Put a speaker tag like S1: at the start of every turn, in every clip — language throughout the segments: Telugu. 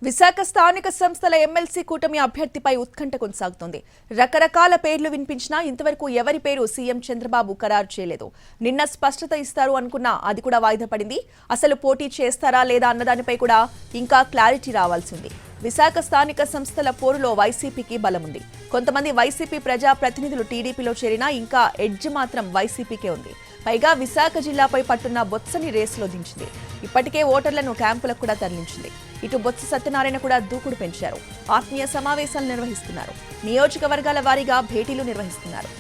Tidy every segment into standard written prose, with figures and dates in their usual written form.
S1: విశాఖ స్థానిక సంస్థల ఎమ్మెల్సీ కూటమి అభ్యర్థిపై ఉత్కంఠ కొనసాగుతోంది. రకరకాల పేర్లు వినిపించినా ఇంతవరకు ఎవరి పేరు సీఎం చంద్రబాబు ఖరారు చేయలేదు. నిన్న స్పష్టత ఇస్తారు అనుకున్నా అది కూడా వాయిదా పడింది. అసలు పోటీ చేస్తారా లేదా అన్నదానిపై కూడా ఇంకా క్లారిటీ రావాల్సింది. విశాఖ స్థానిక సంస్థల పోరులో వైసీపీకి బలముంది. కొంతమంది వైసీపీ ప్రజా ప్రతినిధులు టీడీపీలో చేరినా ఇంకా ఎడ్జ్ మాత్రం వైసీపీకే ఉంది. పైగా విశాఖ జిల్లాపై పట్టున్న బొత్సని రేసులో దించింది. ఇప్పటికే ఓటర్లను క్యాంపులకు కూడా తరలించింది. ఇటు బొత్స సత్యనారాయణ కూడా దూకుడు పెంచారు. ఆత్మీయ సమావేశాలు నిర్వహిస్తున్నారు. నియోజకవర్గాల వారీగా భేటీలు నిర్వహిస్తున్నారు.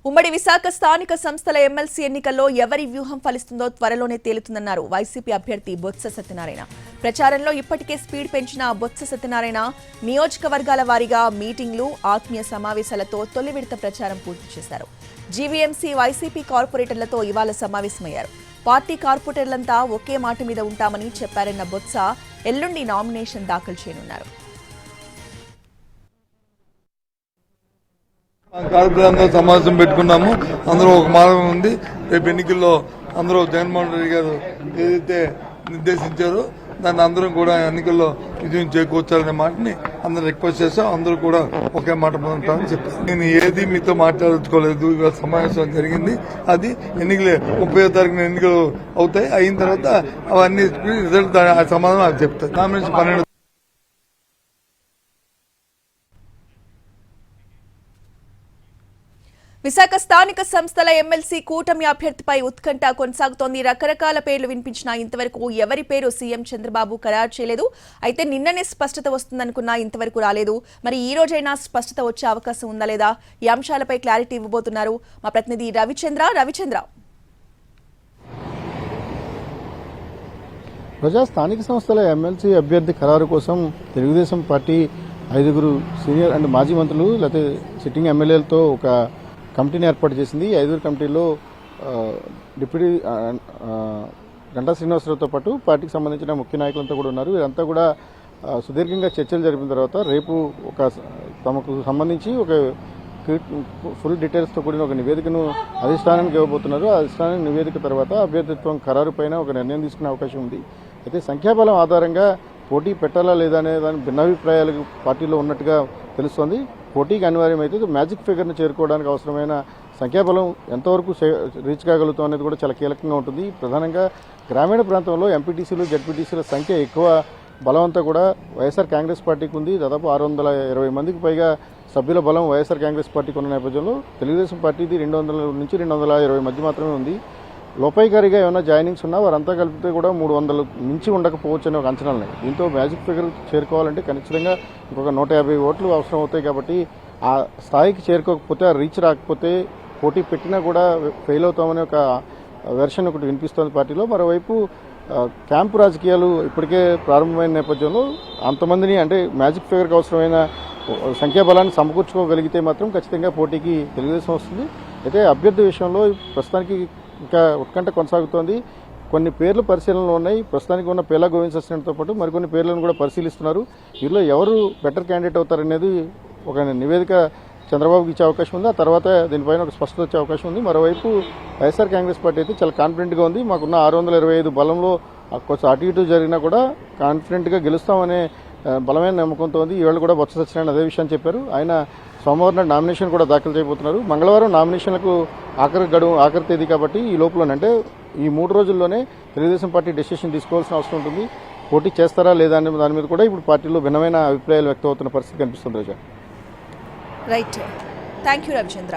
S1: ఉమ్మడి విశాఖ స్థానిక సంస్థల ఎమ్మెల్సీ ఎన్నికల్లో ఎవరి వ్యూహం ఫలిస్తుందో త్వరలోనే తేలుతుందన్నారు వైసీపీ అభ్యర్థి బొత్స సత్యనారాయణ. ప్రచారంలో ఇప్పటికే స్పీడ్ పెంచిన బొత్స సత్యనారాయణ నియోజకవర్గాల వారీగా మీటింగ్లు, ఆత్మీయ సమావేశాలతో తొలి విడత ప్రచారం పూర్తి చేశారు. జీవీఎంసీ వైసీపీ కార్పొరేటర్లతో ఇవాళ సమావేశమయ్యారు. పార్టీ కార్పొరేటర్లంతా ఒకే మాట మీద ఉంటామని చెప్పారన్న బొత్స ఎల్లుండి నామినేషన్ దాఖలు చేయనున్నారు.
S2: కార్పొరేటర్లతో సమావేశం పెట్టుకున్నాము. అందరూ ఒక మార్గం ఉంది. రేపు ఎన్నికల్లో అందరూ జగన్మోహన్ రెడ్డి గారు ఏదైతే నిర్దేశించారో దాన్ని అందరం కూడా ఎన్నికల్లో విజయం చేకూర్చాలనే మాటని అందరూ రిక్వెస్ట్ చేస్తాం. అందరూ కూడా ఒకే మాట ఉంటామని చెప్పారు. నేను ఏది మీతో మాట్లాడుకోలేదు. ఇవాళ సమావేశం జరిగింది. అది ఎన్నికలు 30వ తారీఖున ఎన్నికలు అవుతాయి. అయిన తర్వాత అవన్నీ రిజల్ట్ సమాధానం అది చెప్తారు. నామినేషన్ 12
S1: విశాఖ స్థానిక సంస్థల ఎమ్మెల్సీ కూటమి అభ్యర్థిపై ఉత్కంఠ కొనసాగుతోంది. రకరకాల పేర్లు వినిపించినా ఇంతవరకు ఎవరి పేరు సీఎం చంద్రబాబు ఖరారు చేయలేదు. అయితే నిన్ననే స్పష్టత వస్తుందనుకున్నా ఇంతవరకు రాలేదు. మరి ఈ రోజైనా స్పష్టత వచ్చే అవకాశం ఉందా లేదా? ఈ అంశాలపై క్లారిటీ ఇవ్వబోతున్నారు మా ప్రతినిధి రవిచంద్ర.
S3: ప్రజా స్థానిక సంస్థల ఎమ్మెల్సీ అభ్యర్థి ఖరారు కోసం తెలుగుదేశం పార్టీ 5 సీనియర్ అండ్ మాజీ మంత్రులు లేకపోతే సిట్టింగ్ ఎమ్మెల్యేలతో ఒక కమిటీని ఏర్పాటు చేసింది. 5 కమిటీలో డిప్యూటీ గంటా శ్రీనివాసరావుతో పాటు పార్టీకి సంబంధించిన ముఖ్య నాయకులంతా కూడా ఉన్నారు. వీరంతా కూడా సుదీర్ఘంగా చర్చలు జరిపిన తర్వాత రేపు తమకు సంబంధించి ఒక ఫుల్ డీటెయిల్స్తో కూడిన ఒక నివేదికను అధిష్టానానికి ఇవ్వబోతున్నారు. అధిష్టానం నివేదిక తర్వాత అభ్యర్థిత్వం ఖరారు పైన ఒక నిర్ణయం తీసుకునే అవకాశం ఉంది. అయితే సంఖ్యాబలం ఆధారంగా పోటీ పెట్టాలా లేదా అనే దాని భిన్నాభిప్రాయాలు పార్టీలో ఉన్నట్టుగా తెలుస్తోంది. పోటీకి అనివార్యమైతే మ్యాజిక్ ఫిగర్ను చేరుకోవడానికి అవసరమైన సంఖ్యాబలం ఎంతవరకు రీచ్ కాగలుగుతాం అనేది కూడా చాలా కీలకంగా ఉంటుంది. ప్రధానంగా గ్రామీణ ప్రాంతంలో ఎంపీటీసీలు, జడ్పీటీసీల సంఖ్య ఎక్కువ బలం అంతా కూడా వైఎస్ఆర్ కాంగ్రెస్ పార్టీకి ఉంది. దాదాపు 620 మందికి పైగా సభ్యుల బలం వైఎస్ఆర్ కాంగ్రెస్ పార్టీకి ఉన్న నేపథ్యంలో తెలుగుదేశం పార్టీది 200 నుంచి 220 మధ్య మాత్రమే ఉంది. లోపాయికారిగా ఏమైనా జాయినింగ్స్ ఉన్నా వారంతా కలిపితే కూడా 300 మించి ఉండకపోవచ్చు అనే ఒక అంచనాలు ఉన్నాయి. దీంతో మ్యాజిక్ ఫిగర్ చేరుకోవాలంటే ఖచ్చితంగా ఇంకొక 150 ఓట్లు అవసరం అవుతాయి. కాబట్టి ఆ స్థాయికి చేరుకోకపోతే, ఆ రీచ్ రాకపోతే పోటీ పెట్టినా కూడా ఫెయిల్ అవుతామనే ఒక వెర్షన్ ఒకటి వినిపిస్తోంది పార్టీలో. మరోవైపు క్యాంపు రాజకీయాలు ఇప్పటికే ప్రారంభమైన నేపథ్యంలో అంతమందిని అంటే మ్యాజిక్ ఫిగర్కి అవసరమైన సంఖ్యాబలాన్ని సమకూర్చుకోగలిగితే మాత్రం ఖచ్చితంగా పోటీకి తెలుగుదేశం వస్తుంది. అయితే అభ్యర్థి విషయంలో ప్రస్తుతానికి ఇంకా ఉత్కంఠ కొనసాగుతోంది. కొన్ని పేర్లు పరిశీలనలో ఉన్నాయి. ప్రస్తుతానికి ఉన్న పేలా గోవింద్ సత్యనారాయణతో పాటు మరికొన్ని పేర్లను కూడా పరిశీలిస్తున్నారు. వీరిలో ఎవరు బెటర్ క్యాండిడేట్ అవుతారనేది ఒక నివేదిక చంద్రబాబుకి ఇచ్చే అవకాశం ఉంది. ఆ తర్వాత దీనిపైన ఒక స్పష్టత వచ్చే అవకాశం ఉంది. మరోవైపు వైఎస్ఆర్ కాంగ్రెస్ పార్టీ అయితే చాలా కాన్ఫిడెంట్గా ఉంది. మాకున్న 625 బలంలో కొంచెం అటు ఇటు జరిగినా కూడా కాన్ఫిడెంట్గా గెలుస్తామనే బలమైన నమ్మకంతో ఉంది. ఈవేళ కూడా బొత్స సత్యనారాయణ అదే విషయాన్ని చెప్పారు. ఆయన సోమవారం నాడు నామినేషన్ కూడా దాఖలు చేయబోతున్నారు. మంగళవారం నామినేషన్లకు ఆఖరి తేదీ కాబట్టి ఈ లోపలనే అంటే ఈ 3 రోజుల్లోనే తెలుగుదేశం పార్టీ డెసిషన్ తీసుకోవాల్సిన అవసరం ఉంటుంది. పోటీ చేస్తారా లేదా అనే దాని మీద కూడా ఇప్పుడు పార్టీలో భిన్నమైన అభిప్రాయాలు వ్యక్తం అవుతున్న పరిస్థితి కనిపిస్తుంది.
S1: Right, thank you Ravichandra.